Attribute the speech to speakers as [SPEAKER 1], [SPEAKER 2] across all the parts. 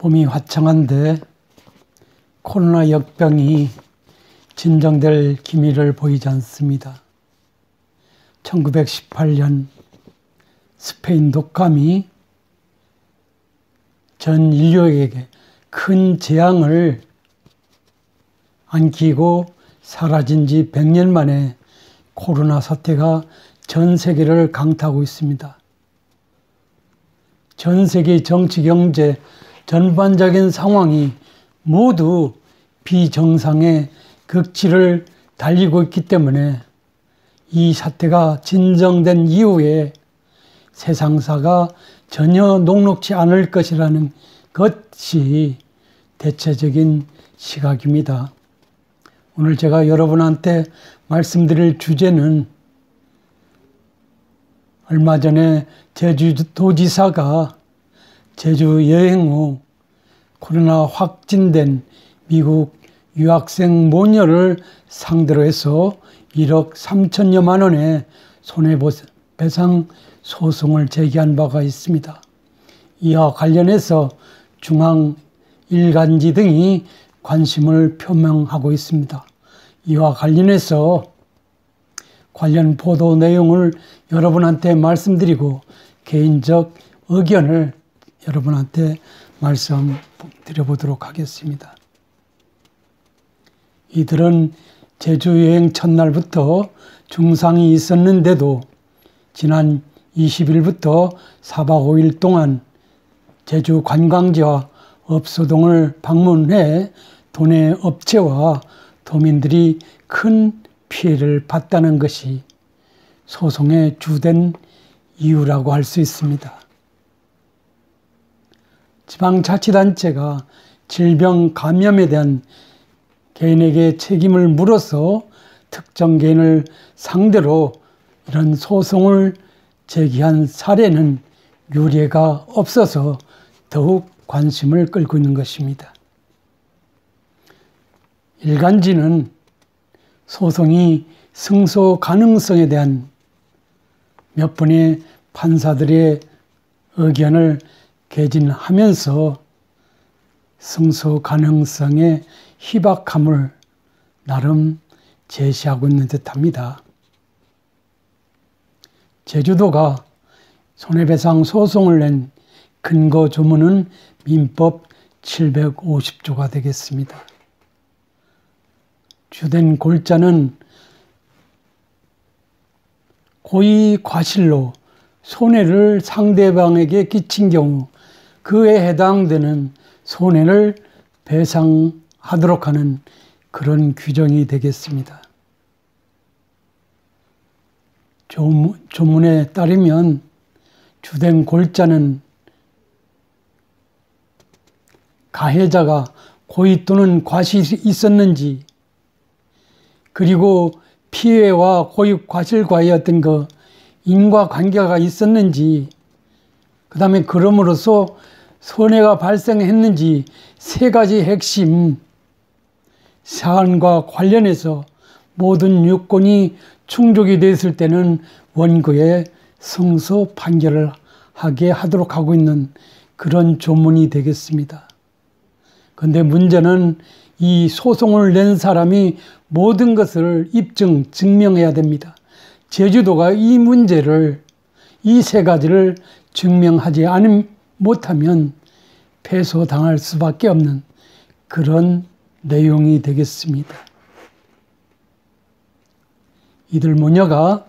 [SPEAKER 1] 봄이 화창한데 코로나 역병이 진정될 기미를 보이지 않습니다. 1918년 스페인 독감이 전 인류에게 큰 재앙을 안기고 사라진 지 100년 만에 코로나 사태가 전 세계를 강타하고 있습니다. 전 세계 정치, 경제, 전반적인 상황이 모두 비정상의 극치를 달리고 있기 때문에 이 사태가 진정된 이후에 세상사가 전혀 녹록지 않을 것이라는 것이 대체적인 시각입니다. 오늘 제가 여러분한테 말씀드릴 주제는 얼마 전에 제주도지사가 제주 여행 후 코로나 확진된 미국 유학생 모녀를 상대로 해서 1억 3천여만 원의 손해배상 소송을 제기한 바가 있습니다. 이와 관련해서 중앙일간지 등이 관심을 표명하고 있습니다. 이와 관련해서 관련 보도 내용을 여러분한테 말씀드리고 개인적 의견을 여러분한테 말씀드려보도록 하겠습니다. 이들은 제주 여행 첫날부터 증상이 있었는데도 지난 20일부터 4박 5일 동안 제주 관광지와 업소동을 방문해 도내 업체와 도민들이 큰 피해를 봤다는 것이 소송의 주된 이유라고 할 수 있습니다. 지방자치단체가 질병 감염에 대한 개인에게 책임을 물어서 특정 개인을 상대로 이런 소송을 제기한 사례는 유례가 없어서 더욱 관심을 끌고 있는 것입니다. 일간지는 소송이 승소 가능성에 대한 몇 분의 판사들의 의견을 개진하면서 승소 가능성의 희박함을 나름 제시하고 있는 듯합니다. 제주도가 손해배상 소송을 낸 근거 조문은 민법 750조가 되겠습니다. 주된 골자는 고의 과실로 손해를 상대방에게 끼친 경우 그에 해당되는 손해를 배상하도록 하는 그런 규정이 되겠습니다. 조문에 따르면 주된 골자는 가해자가 고의 또는 과실이 있었는지, 그리고 피해와 고의 과실과의 어떤 그 인과관계가 있었는지, 그 다음에 그럼으로써 손해가 발생했는지 세 가지 핵심 사안과 관련해서 모든 요건이 충족이 됐을 때는 원고에 승소 판결을 하게 하도록 하고 있는 그런 조문이 되겠습니다. 그런데 문제는 이 소송을 낸 사람이 모든 것을 증명해야 됩니다. 제주도가 이 문제를, 이 세 가지를 증명하지 못하면 패소당할 수밖에 없는 그런 내용이 되겠습니다. 이들 모녀가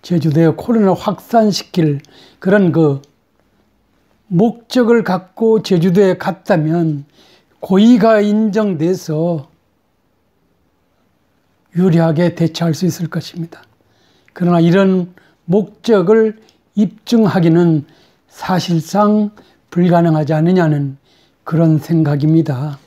[SPEAKER 1] 제주도에 코로나 확산시킬 그런 그 목적을 갖고 제주도에 갔다면 고의가 인정돼서 유리하게 대처할 수 있을 것입니다. 그러나 이런 목적을 입증하기는 사실상 불가능하지 않느냐는 그런 생각입니다.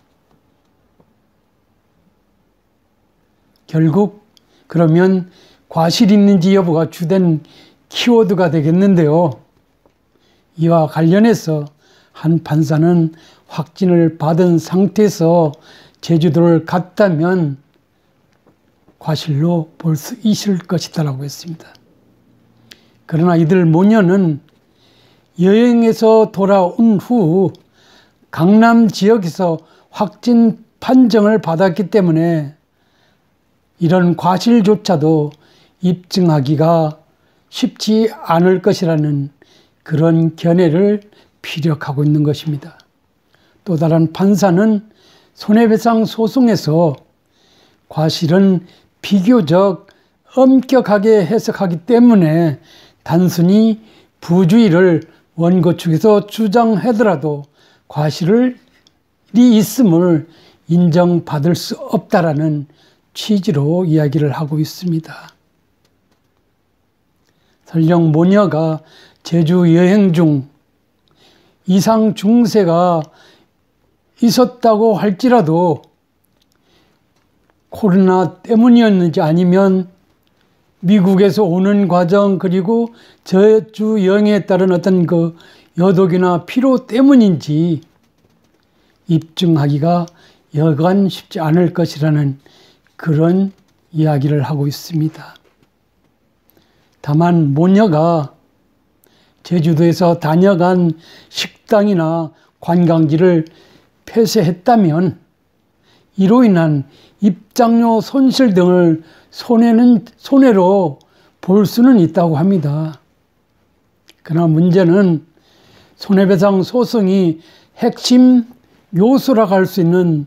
[SPEAKER 1] 결국 그러면 과실이 있는지 여부가 주된 키워드가 되겠는데요. 이와 관련해서 한 판사는 확진을 받은 상태에서 제주도를 갔다면 과실로 볼 수 있을 것이다라고 했습니다. 그러나 이들 모녀는 여행에서 돌아온 후 강남 지역에서 확진 판정을 받았기 때문에 이런 과실조차도 입증하기가 쉽지 않을 것이라는 그런 견해를 피력하고 있는 것입니다. 또 다른 판사는 손해배상 소송에서 과실은 비교적 엄격하게 해석하기 때문에 단순히 부주의를 원고 측에서 주장하더라도 과실이 있음을 인정받을 수 없다라는 취지로 이야기를 하고 있습니다. 설령 모녀가 제주 여행 중 이상 증세가 있었다고 할지라도 코로나 때문이었는지 아니면 미국에서 오는 과정 그리고 제주 여행에 따른 어떤 그 여독이나 피로 때문인지 입증하기가 여간 쉽지 않을 것이라는 그런 이야기를 하고 있습니다. 다만 모녀가 제주도에서 다녀간 식당이나 관광지를 폐쇄했다면 이로 인한 입장료 손실 등을 손해로 볼 수는 있다고 합니다. 그러나 문제는 손해배상 소송이 핵심 요소라고 할 수 있는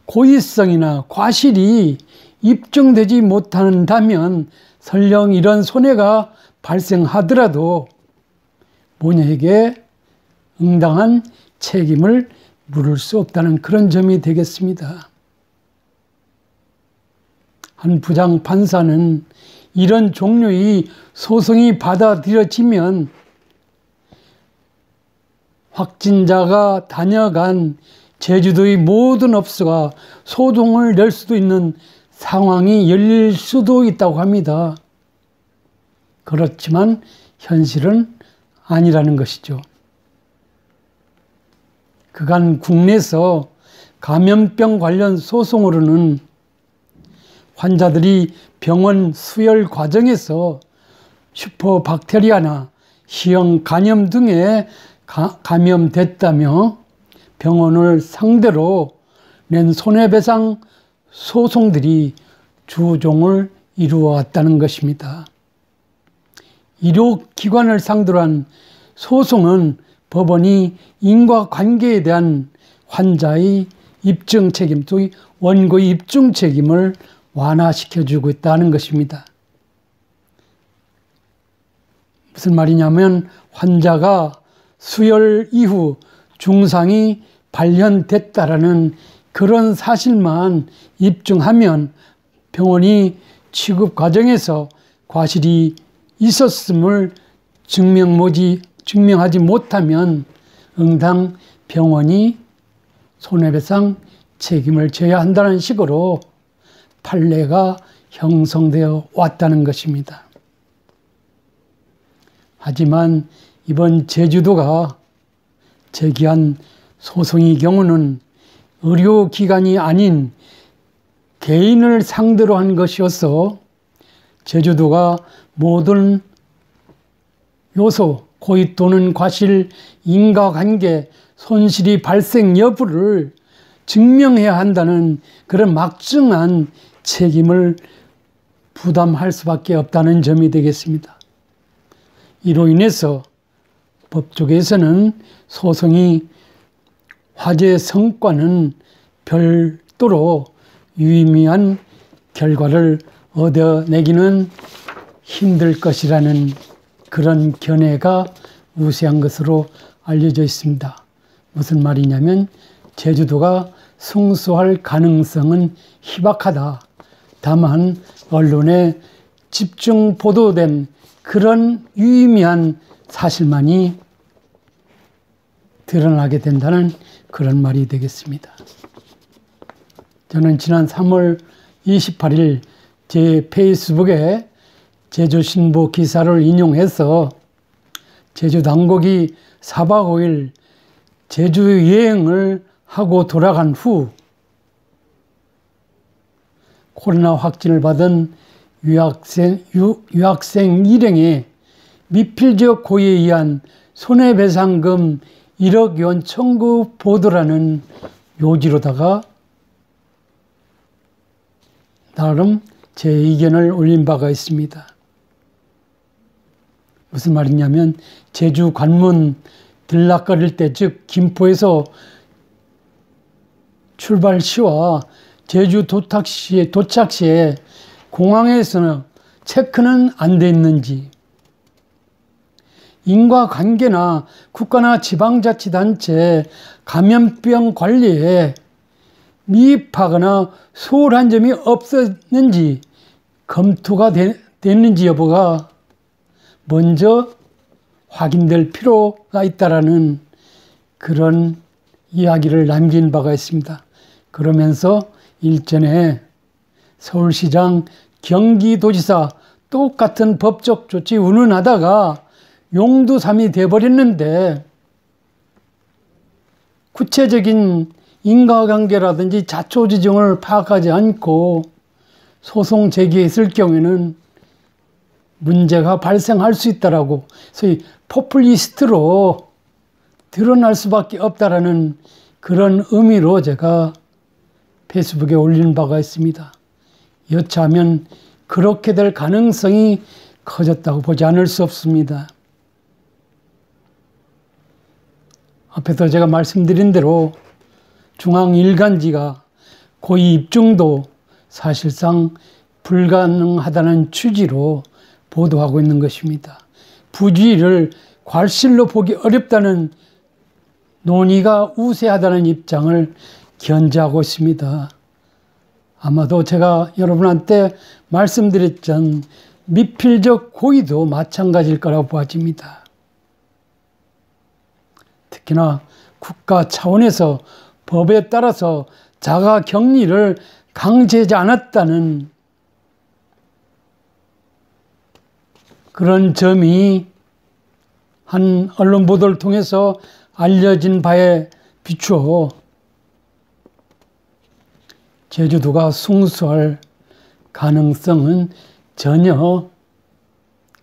[SPEAKER 1] 고의성이나 과실이 입증되지 못한다면 설령 이런 손해가 발생하더라도 모녀에게 응당한 책임을 물을 수 없다는 그런 점이 되겠습니다. 한 부장 판사는 이런 종류의 소송이 받아들여지면 확진자가 다녀간 제주도의 모든 업소가 소송을 낼 수도 있는 상황이 열릴 수도 있다고 합니다. 그렇지만 현실은 아니라는 것이죠. 그간 국내에서 감염병 관련 소송으로는 환자들이 병원 수혈 과정에서 슈퍼박테리아나 C형 간염 등에 감염됐다며 병원을 상대로 낸 손해배상 소송들이 주종을 이루어왔다는 것입니다. 의료기관을 상대로 한 소송은 법원이 인과관계에 대한 환자의 입증 책임, 또 원고의 입증 책임을 완화시켜주고 있다는 것입니다. 무슨 말이냐면 환자가 수혈 이후 증상이 발현됐다라는 그런 사실만 입증하면 병원이 취급 과정에서 과실이 있었음을 증명하지 못하면 응당 병원이 손해배상 책임을 져야 한다는 식으로 판례가 형성되어 왔다는 것입니다. 하지만 이번 제주도가 제기한 소송의 경우는 의료기관이 아닌 개인을 상대로 한 것이어서 제주도가 모든 요소, 고의 또는 과실, 인과관계, 손실이 발생 여부를 증명해야 한다는 그런 막중한 책임을 부담할 수밖에 없다는 점이 되겠습니다. 이로 인해서 법조계에서는 소송이 화제 성과는 별도로 유의미한 결과를 얻어내기는 힘들 것이라는 그런 견해가 우세한 것으로 알려져 있습니다. 무슨 말이냐면 제주도가 승소할 가능성은 희박하다. 다만 언론에 집중 보도된 그런 유의미한 사실만이 드러나게 된다는 그런 말이 되겠습니다. 저는 지난 3월 28일 제 페이스북에 제주신보 기사를 인용해서 제주 당국이 4박 5일 제주 여행을 하고 돌아간 후 코로나 확진을 받은 유학생 일행의 미필적 고의에 의한 손해배상금 1억 원 청구 보도라는 요지로다가 나름 제 의견을 올린 바가 있습니다. 무슨 말이냐면 제주 관문 들락거릴 때, 즉 김포에서 출발 시와 제주 도착 시에 공항에서는 체크는 안 돼 있는지, 인과관계나 국가나 지방자치단체 감염병 관리에 미흡하거나 소홀한 점이 없었는지 검토가 됐는지 여부가 먼저 확인될 필요가 있다라는 그런 이야기를 남긴 바가 있습니다. 그러면서 일전에 서울시장, 경기도지사 똑같은 법적 조치 운운하다가 용두삼이 돼버렸는데 구체적인 인과관계라든지 자초지종을 파악하지 않고 소송 제기했을 경우에는 문제가 발생할 수 있다라고, 소위 포퓰리스트로 드러날 수밖에 없다라는 그런 의미로 제가 페이스북에 올린 바가 있습니다. 여차하면 그렇게 될 가능성이 커졌다고 보지 않을 수 없습니다. 앞에서 제가 말씀드린 대로 중앙일간지가 고의 입증도 사실상 불가능하다는 취지로 보도하고 있는 것입니다. 부주의를 괄실로 보기 어렵다는 논의가 우세하다는 입장을 견지하고 있습니다. 아마도 제가 여러분한테 말씀드렸던 미필적 고의도 마찬가지일 거라고 보아집니다. 특히나 국가 차원에서 법에 따라서 자가격리를 강제하지 않았다는 그런 점이 한 언론 보도를 통해서 알려진 바에 비추어 제주도가 승소할 가능성은 전혀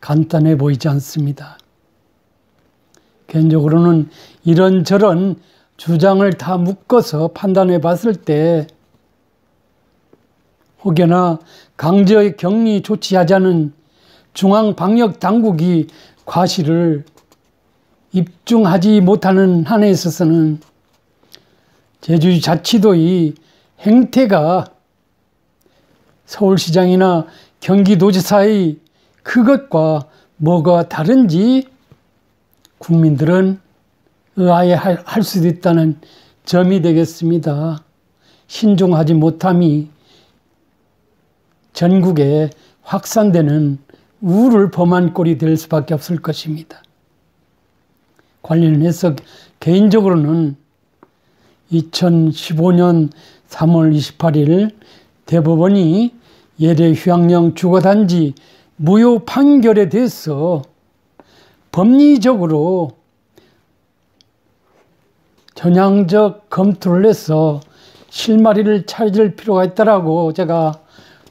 [SPEAKER 1] 간단해 보이지 않습니다. 개인적으로는 이런저런 주장을 다 묶어서 판단해 봤을 때 혹여나 강제 격리 조치하자는 중앙방역당국이 과실을 입증하지 못하는 한에 있어서는 제주자치도의 행태가 서울시장이나 경기도지사의 그것과 뭐가 다른지 국민들은 의아해할 수도 있다는 점이 되겠습니다. 신중하지 못함이 전국에 확산되는 우를 범한 꼴이 될 수밖에 없을 것입니다. 관련해서 개인적으로는 2015년 3월 28일 대법원이 예대 휴양령 주거단지 무효 판결에 대해서 법리적으로 전향적 검토를 해서 실마리를 찾을 필요가 있다라고 제가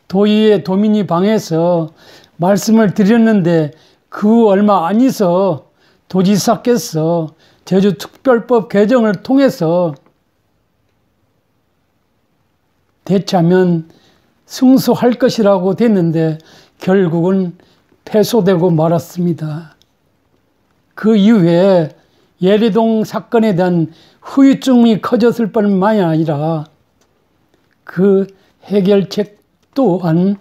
[SPEAKER 1] 도의회 도민위 방에서 말씀을 드렸는데 그 얼마 안 있어 도지사께서 제주특별법 개정을 통해서 대체하면 승소할 것이라고 됐는데 결국은 패소되고 말았습니다. 그 이후에 예리동 사건에 대한 후유증이 커졌을 뿐만이 아니라 그 해결책 또한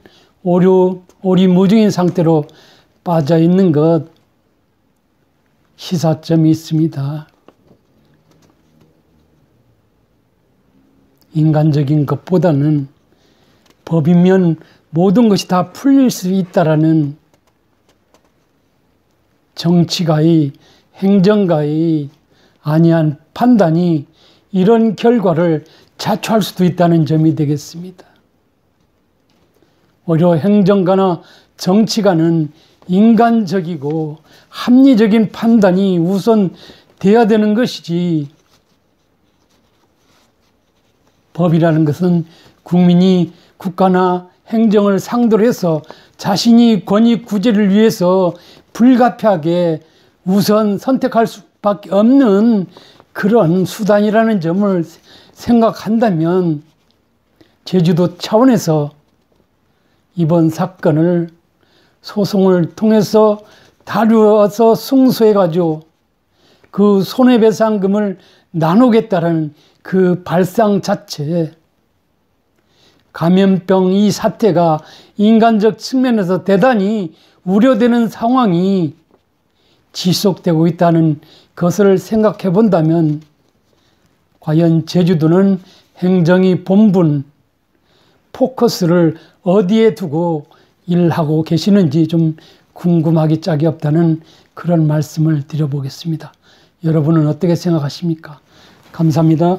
[SPEAKER 1] 오리무중인 상태로 빠져 있는 것 시사점이 있습니다. 인간적인 것보다는 법이면 모든 것이 다 풀릴 수 있다라는 정치가의 행정가의 안이한 판단이 이런 결과를 자초할 수도 있다는 점이 되겠습니다. 오히려 행정가나 정치가는 인간적이고 합리적인 판단이 우선 돼야 되는 것이지, 법이라는 것은 국민이 국가나 행정을 상대로 해서 자신이 권익 구제를 위해서 불가피하게 우선 선택할 수밖에 없는 그런 수단이라는 점을 생각한다면 제주도 차원에서 이번 사건을 소송을 통해서 다루어서 승소해가지고 그 손해배상금을 나누겠다는 그 발상 자체에 감염병 이 사태가 인간적 측면에서 대단히 우려되는 상황이 지속되고 있다는 것을 생각해 본다면 과연 제주도는 행정위 본분 포커스를 어디에 두고 일하고 계시는지 좀 궁금하기 짝이 없다는 그런 말씀을 드려보겠습니다. 여러분은 어떻게 생각하십니까? 감사합니다.